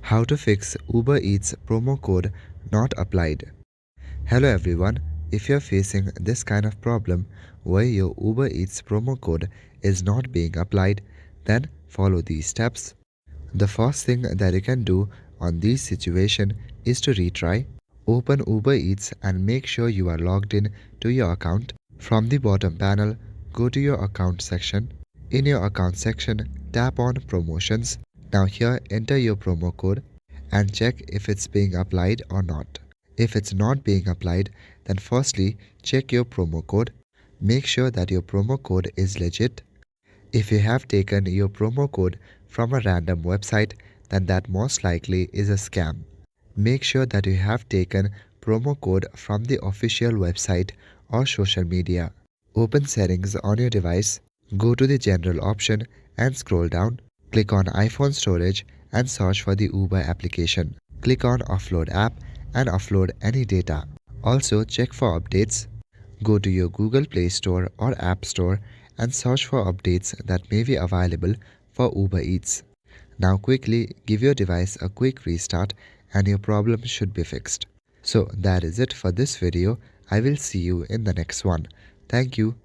How to fix Uber Eats promo code not applied. Hello everyone, if you're facing this kind of problem where your Uber Eats promo code is not being applied, then follow these steps. The first thing that you can do on this situation is to retry. Open Uber Eats and make sure you are logged in to your account. From the bottom panel, go to your account section. In your account section, tap on promotions. Now here enter your promo code and check if it's being applied or not. If it's not being applied, then firstly check your promo code. Make sure that your promo code is legit. If you have taken your promo code from a random website, then that most likely is a scam. Make sure that you have taken promo code from the official website or social media. Open settings on your device, go to the general option and scroll down. Click on iPhone storage and search for the Uber application. Click on offload app and offload any data. Also check for updates. Go to your Google Play Store or App Store and search for updates that may be available for Uber Eats. Now quickly give your device a quick restart and your problem should be fixed. So that is it for this video. I will see you in the next one. Thank you.